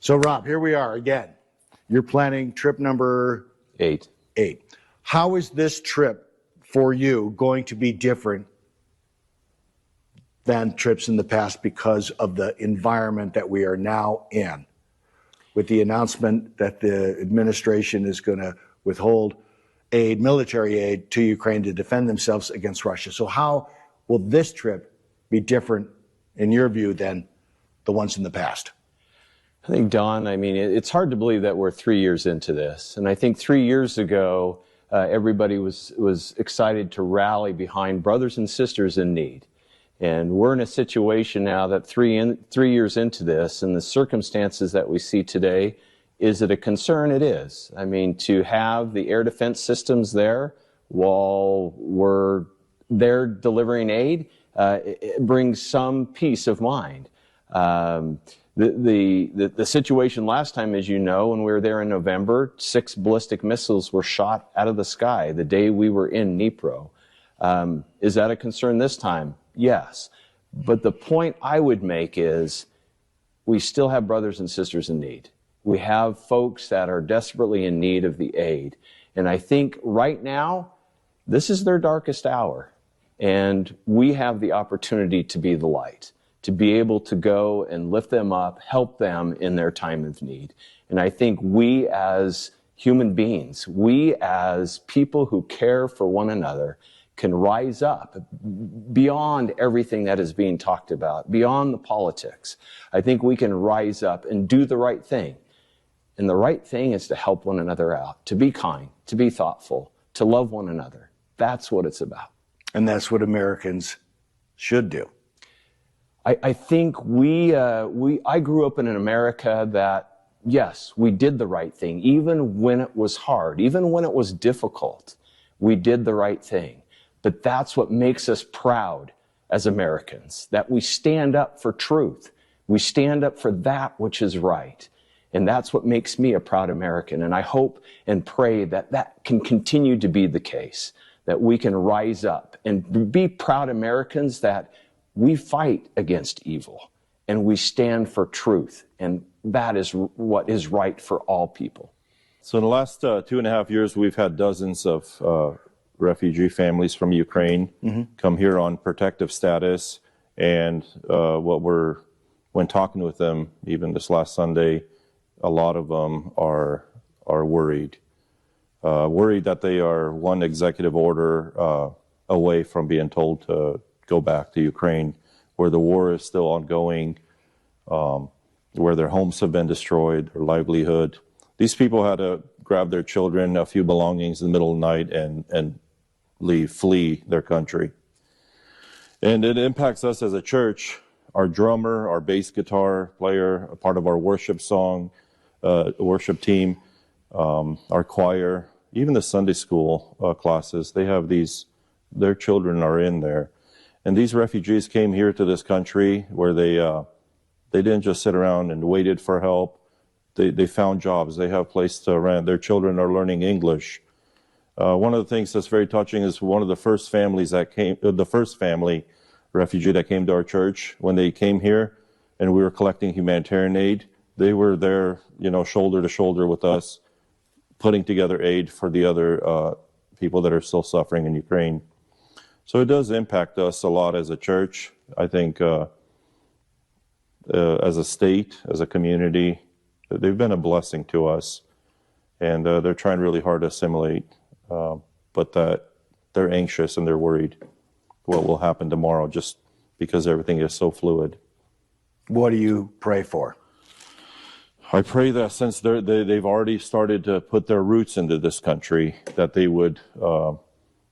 So Rob, here we are again. You're planning trip number 8. How is this trip for you going to be different than trips in the past because of the environment that we are now in? With the announcement that the administration is going to withhold aid, military aid to Ukraine to defend themselves against Russia. So how will this trip be different in your view than the ones in the past? I think, Don, I mean, it's hard to believe that we're 3 years into this. And I think 3 years ago, everybody was excited to rally behind brothers and sisters in need. And we're in a situation now that 3 years into this, and the circumstances that we see today, is it a concern? It is. I mean, to have the air defense systems there while we're there delivering aid, it brings some peace of mind. The situation last time, as you know, when we were there in November, 6 ballistic missiles were shot out of the sky the day we were in Dnipro. Is that a concern this time? Yes. But the point I would make is we still have brothers and sisters in need. We have folks that are desperately in need of the aid. And I think right now, this is their darkest hour. And we have the opportunity to be the light, to be able to go and lift them up, help them in their time of need. And I think we as human beings, we as people who care for one another, can rise up beyond everything that is being talked about, beyond the politics. I think we can rise up and do the right thing. And the right thing is to help one another out, to be kind, to be thoughtful, to love one another. That's what it's about. And that's what Americans should do. I think I grew up in an America that, yes, we did the right thing, even when it was hard, even when it was difficult, we did the right thing. But that's what makes us proud as Americans, that we stand up for truth. We stand up for that which is right. And that's what makes me a proud American. And I hope and pray that that can continue to be the case, that we can rise up and be proud Americans, that we fight against evil and we stand for truth. And that is what is right for all people. So in the last 2.5 years, we've had dozens of refugee families from Ukraine come here on protective status. And when talking with them, even this last Sunday, a lot of them are worried. Worried that they are one executive order away from being told to go back to Ukraine, where the war is still ongoing, where their homes have been destroyed, their livelihood. These people had to grab their children, a few belongings in the middle of the night and flee their country. And it impacts us as a church. Our drummer, our bass guitar player, a part of our worship worship team, our choir, even the Sunday school classes, they have their children are in there. And these refugees came here to this country where they didn't just sit around and waited for help. They found jobs. They have a place to rent. Their children are learning English. One of the things that's very touching is one of the first families that came, the first family refugee that came to our church, when they came here and we were collecting humanitarian aid, they were there, shoulder to shoulder with us, putting together aid for the other people that are still suffering in Ukraine. So it does impact us a lot as a church. I think as a state, as a community, they've been a blessing to us. And they're trying really hard to assimilate, but that they're anxious and they're worried what will happen tomorrow, just because everything is so fluid. What do you pray for? I pray that since they've already started to put their roots into this country, that they would,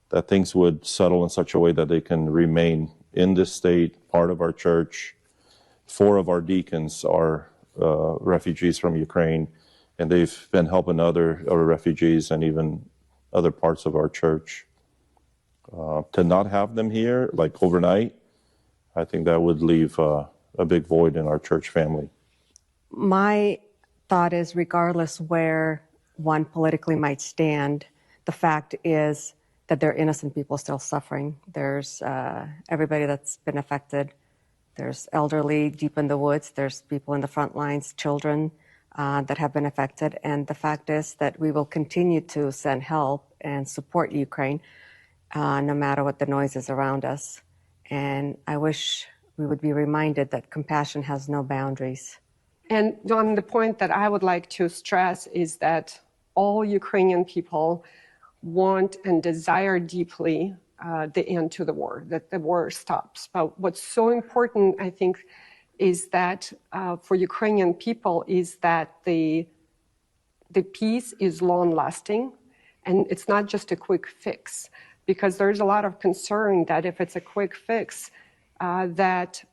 that things would settle in such a way that they can remain in this state, part of our church. 4 of our deacons are refugees from Ukraine, and they've been helping other refugees and even other parts of our church. To not have them here, like overnight, I think that would leave a big void in our church family. My thought is, regardless where one politically might stand, the fact is that there are innocent people still suffering. There's everybody that's been affected. There's elderly deep in the woods. There's people in the front lines, children. that have been affected. And the fact is that we will continue to send help and support Ukraine no matter what the noise is around us. And I wish we would be reminded that compassion has no boundaries. And Don, the point that I would like to stress is that all Ukrainian people want and desire deeply the end to the war, that the war stops. But what's so important, I think, is that for Ukrainian people is that the peace is long-lasting, and it's not just a quick fix, because there's a lot of concern that if it's a quick fix, that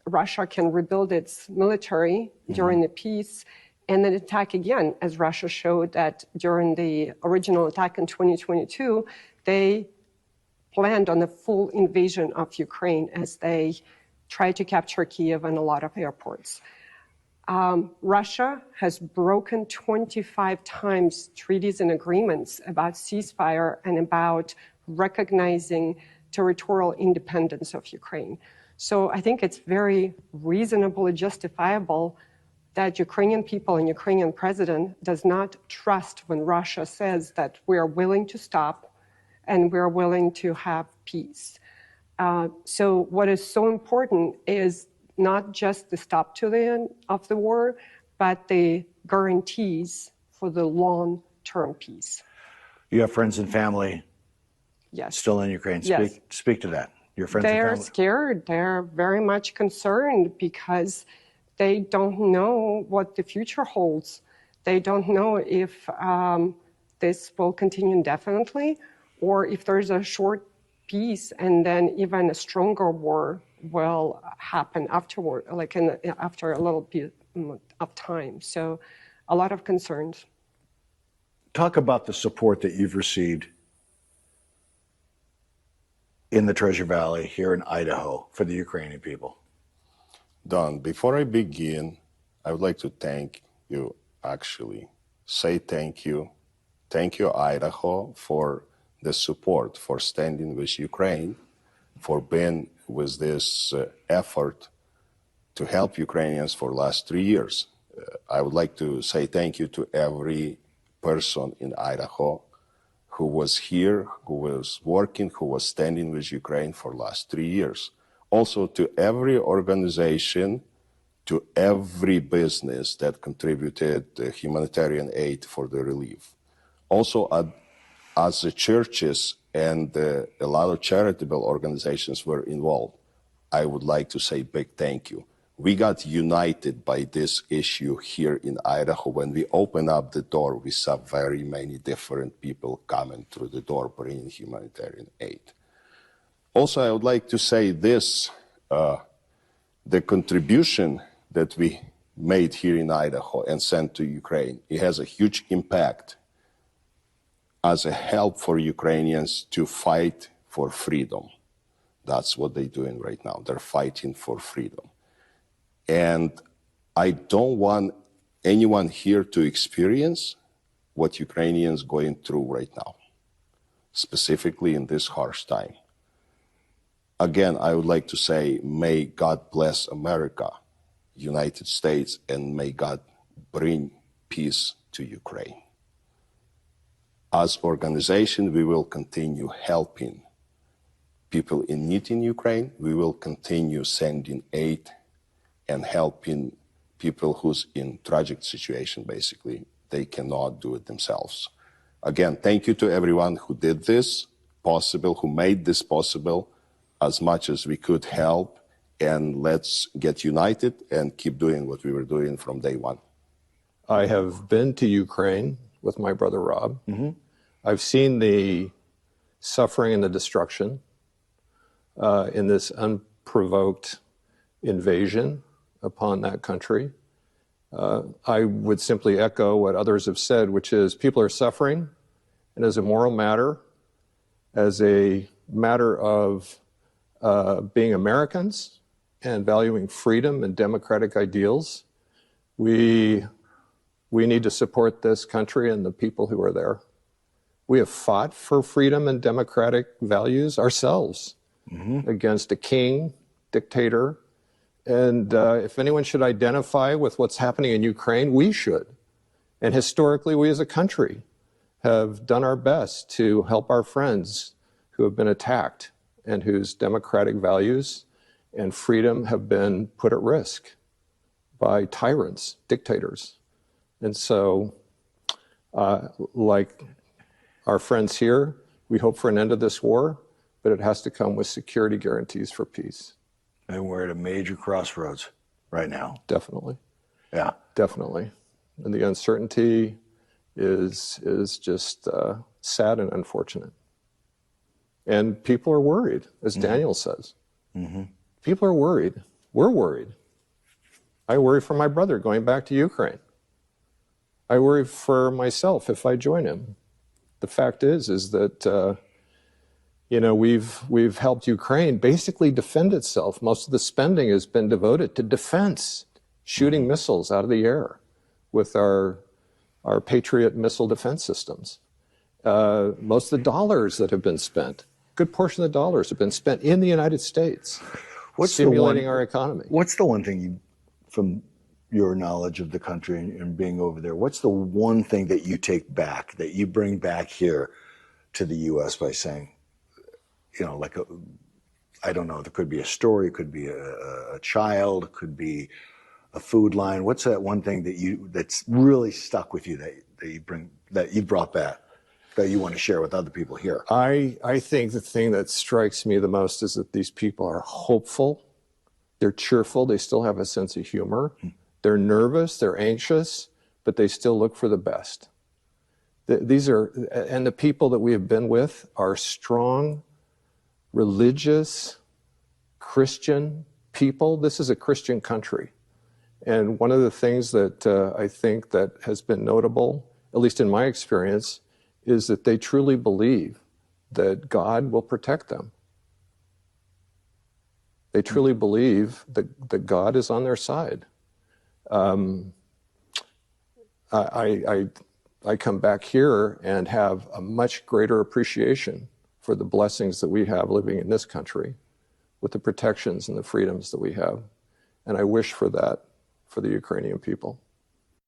Russia can rebuild its military during the peace and then attack again, as Russia showed that during the original attack in 2022, they planned on a full invasion of Ukraine as they tried to capture Kyiv and a lot of airports. Russia has broken 25 times treaties and agreements about ceasefire and about recognizing territorial independence of Ukraine. So I think it's very reasonable and justifiable that Ukrainian people and Ukrainian president does not trust when Russia says that we are willing to stop and we are willing to have peace. So what is so important is not just the stop to the end of the war, but the guarantees for the long-term peace. You have friends and family Yes. still in Ukraine. Yes. Speak to that. Your friends and They're family. scared. They're very much concerned because they don't know what the future holds. They don't know if this will continue indefinitely or if there's a short peace and then even a stronger war will happen afterward, like after a little bit of time. So a lot of concerns. Talk about the support that you've received in the Treasure Valley here in Idaho for the Ukrainian people. Don, before I begin, I would like to thank you, actually. Say thank you. Thank you, Idaho, for the support, for standing with Ukraine, for being with this effort to help Ukrainians for the last 3 years. I would like to say thank you to every person in Idaho who was here, who was working, who was standing with Ukraine for the last 3 years. Also to every organization, to every business that contributed humanitarian aid for the relief. Also as the churches and a lot of charitable organizations were involved, I would like to say big thank you. We got united by this issue here in Idaho. When we opened up the door, we saw very many different people coming through the door bringing humanitarian aid. Also, I would like to say this, the contribution that we made here in Idaho and sent to Ukraine, it has a huge impact as a help for Ukrainians to fight for freedom. That's what they're doing right now. They're fighting for freedom. And I don't want anyone here to experience what Ukrainians going through right now, specifically in this harsh time. Again, I would like to say, may God bless America, United States, and may God bring peace to Ukraine. As organization, we will continue helping people in need in Ukraine. We will continue sending aid and helping people who's in tragic situation, basically. They cannot do it themselves. Again, thank you to everyone who did this possible, who made this possible. As much as we could help, and let's get united and keep doing what we were doing from day one. I have been to Ukraine with my brother Rob. I've seen the suffering and the destruction in this unprovoked invasion upon that country. I would simply echo what others have said, which is people are suffering, and as a moral matter, as a matter of being Americans and valuing freedom and democratic ideals, we need to support this country and the people who are there. We have fought for freedom and democratic values ourselves against a king, dictator, And if anyone should identify with what's happening in Ukraine, we should. And historically, we as a country have done our best to help our friends who have been attacked and whose democratic values and freedom have been put at risk by tyrants, dictators. And so, like our friends here, we hope for an end of this war, but it has to come with security guarantees for peace. And we're at a major crossroads right now. Definitely. Yeah. Definitely. And the uncertainty is just sad and unfortunate. And people are worried, as Daniel says. People are worried. We're worried. I worry for my brother going back to Ukraine. I worry for myself if I join him. The fact is that we've helped Ukraine basically defend itself. Most of the spending has been devoted to defense, shooting missiles out of the air with our Patriot missile defense systems. Most of the dollars that have been spent, a good portion of the dollars have been spent in the United States, stimulating our economy. What's the one thing you, from your knowledge of the country and being over there, what's the one thing that you take back, that you bring back here to the U.S. by saying, like I don't know, there could be a story, could be a child, could be a food line. What's that one thing that's really stuck with you that you brought back, that you want to share with other people here? I think the thing that strikes me the most is that these people are hopeful, they're cheerful, they still have a sense of humor, they're nervous, they're anxious, but they still look for the best. And the people that we have been with are strong, religious, Christian people. This is a Christian country. And one of the things that I think that has been notable, at least in my experience, is that they truly believe that God will protect them. They truly believe that God is on their side. I come back here and have a much greater appreciation for the blessings that we have living in this country, with the protections and the freedoms that we have. And I wish for that for the Ukrainian people.